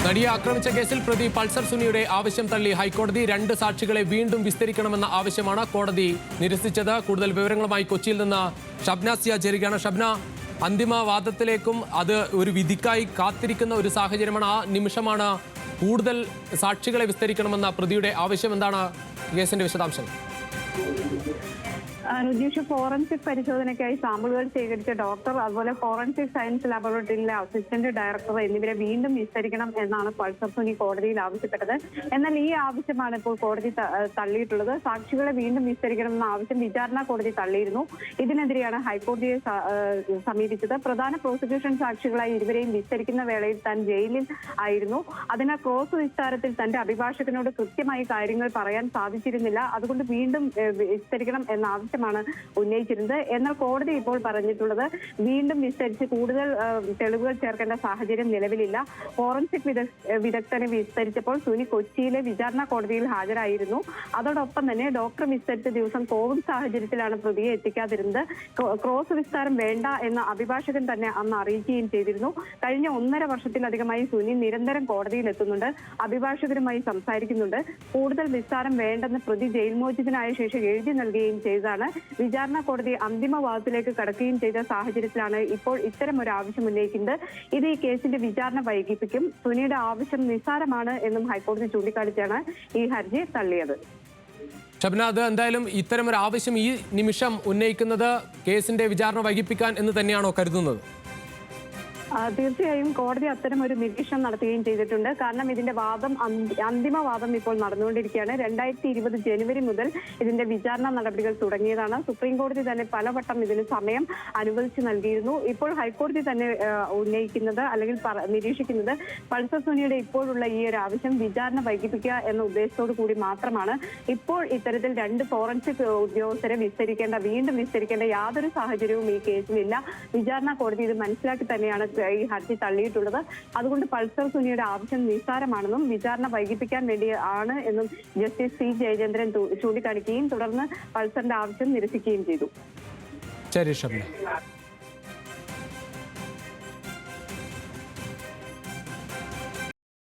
നടിയെ ആക്രമിച്ച കേസിൽ പ്രതി പൾസർ സുനിയുടെ ആവശ്യം തള്ളി ഹൈക്കോടതി. 2 സാക്ഷികളെ വീണ്ടും വിസ്തരിക്കണമെന്ന ആവശ്യമാണ് കോടതി നിരസിച്ചത്. കൂടുതൽ വിവരങ്ങളുമായി കൊച്ചിയിൽ നിന്ന് ഷബ്ന സിയ ചേരുകയാണ്. ഷബ്ന, അന്തിമവാദത്തിലേക്കും അത് ഒരു വിധിക്കായി കാത്തിരിക്കുന്ന ഒരു സാഹചര്യമാണ്. ആ നിമിഷമാണ് കൂടുതൽ സാക്ഷികളെ വിസ്തരിക്കണമെന്ന പ്രതിയുടെ ആവശ്യം. എന്താണ് കേസിന്റെ വിശദാംശങ്ങൾ? രുചീഷ്, ഫോറൻസിക് പരിശോധനയ്ക്കായി സാമ്പിളുകൾ ശേഖരിച്ച ഡോക്ടർ, അതുപോലെ ഫോറൻസിക് സയൻസ് ലാബോറട്ടറിയിലെ അസിസ്റ്റന്റ് ഡയറക്ടർ എന്നിവരെ വീണ്ടും വിസ്തരിക്കണം എന്നാണ് പൾസർ സുനി കോടതിയിൽ ആവശ്യപ്പെട്ടത്. എന്നാൽ ഈ ആവശ്യമാണ് ഇപ്പോൾ കോടതി തള്ളിയിട്ടുള്ളത്. സാക്ഷികളെ വീണ്ടും വിസ്തരിക്കണമെന്ന ആവശ്യം വിചാരണ കോടതി തള്ളിയിരുന്നു. ഇതിനെതിരെയാണ് ഹൈക്കോടതിയെ സമീപിച്ചത്. പ്രധാന പ്രോസിക്യൂഷൻ സാക്ഷികളായി ഇരുവരെയും വിസ്തരിക്കുന്ന വേളയിൽ താൻ ജയിലിൽ ആയിരുന്നു. അതിനാൽ ക്രോസ് വിസ്താരത്തിൽ തന്റെ അഭിഭാഷകനോട് കൃത്യമായി കാര്യങ്ങൾ പറയാൻ സാധിച്ചിരുന്നില്ല. അതുകൊണ്ട് വീണ്ടും വിസ്തരിക്കണം എന്ന ആവശ്യമാണ് ഉന്നയിച്ചിരുന്നത്. എന്നാൽ കോടതി ഇപ്പോൾ പറഞ്ഞിട്ടുള്ളത് വീണ്ടും വിസ്തരിച്ച് കൂടുതൽ തെളിവുകൾ ചേർക്കേണ്ട സാഹചര്യം നിലവിലില്ല. ഫോറൻസിക് വിദഗ്ധനെ വിസ്തരിച്ചപ്പോൾ സുനി കൊച്ചിയിലെ വിചാരണ കോടതിയിൽ ഹാജരായിരുന്നു. അതോടൊപ്പം തന്നെ ഡോക്ടർ വിസ്തരിച്ച ദിവസം കോവിഡ് സാഹചര്യത്തിലാണ് പ്രതിയെ എത്തിക്കാതിരുന്നത്. ക്രോസ് വിസ്താരം വേണ്ട എന്ന അഭിഭാഷകൻ തന്നെ അന്ന് അറിയിക്കുകയും ചെയ്തിരുന്നു. കഴിഞ്ഞ 1.5 വർഷത്തിലധികമായി സുനി നിരന്തരം കോടതിയിൽ എത്തുന്നുണ്ട്, അഭിഭാഷകരുമായി സംസാരിക്കുന്നുണ്ട്. കൂടുതൽ വിസ്താരം വേണ്ടെന്ന് പ്രതി ജയിൽ മോചിതനായ ശേഷം എഴുതി നൽകുകയും ചെയ്തതാണ്. വിചാരണ കോടതി അന്തിമവാദത്തിലേക്ക് കടക്കുകയും ചെയ്ത സാഹചര്യത്തിലാണ് ഇപ്പോൾ ഇത്തരം ഒരു ആവശ്യം ഉന്നയിക്കുന്നത്. ഇത് ഈ കേസിന്റെ വിചാരണ വൈകിപ്പിക്കും. സുനിയുടെ ആവശ്യം നിസ്സാരമാണ് എന്നും ഹൈക്കോടതി ചൂണ്ടിക്കാണിച്ചാണ് ഈ ഹർജി തള്ളിയത്. ഷബ്ന, അത് എന്തായാലും ഇത്തരം ഒരു ആവശ്യം ഈ നിമിഷം ഉന്നയിക്കുന്നത് കേസിന്റെ വിചാരണ വൈകിപ്പിക്കാൻ എന്ന് തന്നെയാണോ കരുതുന്നത്? തീർച്ചയായും കോടതി അത്തരം ഒരു നിരീക്ഷണം നടത്തുകയും ചെയ്തിട്ടുണ്ട്. കാരണം ഇതിന്റെ അന്തിമവാദം ഇപ്പോൾ നടന്നുകൊണ്ടിരിക്കുകയാണ്. 2020 ജനുവരി മുതൽ ഇതിന്റെ വിചാരണ നടപടികൾ തുടങ്ങിയതാണ്. സുപ്രീം കോടതി തന്നെ പലവട്ടം ഇതിന് സമയം അനുവദിച്ചു നൽകിയിരുന്നു. ഇപ്പോൾ ഹൈക്കോടതി തന്നെ ഉന്നയിക്കുന്നത് അല്ലെങ്കിൽ നിരീക്ഷിക്കുന്നത് പൾസർ സുനിയുടെ ഇപ്പോഴുള്ള ഈ ഒരു ആവശ്യം വിചാരണ വൈകിപ്പിക്കുക എന്ന ഉദ്ദേശത്തോടു കൂടി മാത്രമാണ്. ഇപ്പോൾ ഇത്തരത്തിൽ 2 ഫോറൻസിക് ഉദ്യോഗസ്ഥരെ വീണ്ടും വിസ്തരിക്കേണ്ട യാതൊരു സാഹചര്യവും ഈ കേസിലില്ല. വിചാരണ കോടതി ഇത് മനസ്സിലാക്കി തന്നെയാണ് ഈ ഹർജി തള്ളിയിട്ടുള്ളത്. അതുകൊണ്ട് പൾസർ സുനിയുടെ ആവശ്യം നിസ്സാരമാണെന്നും വിചാരണ വൈകിപ്പിക്കാൻ വേണ്ടി ആണ് എന്നും ജസ്റ്റിസ് സി ജയചന്ദ്രൻ ചൂണ്ടിക്കാണിക്കുകയും തുടർന്ന് പൾസറിന്റെ ആവശ്യം നിരസിക്കുകയും ചെയ്തു. ശരി ഷബ്ന.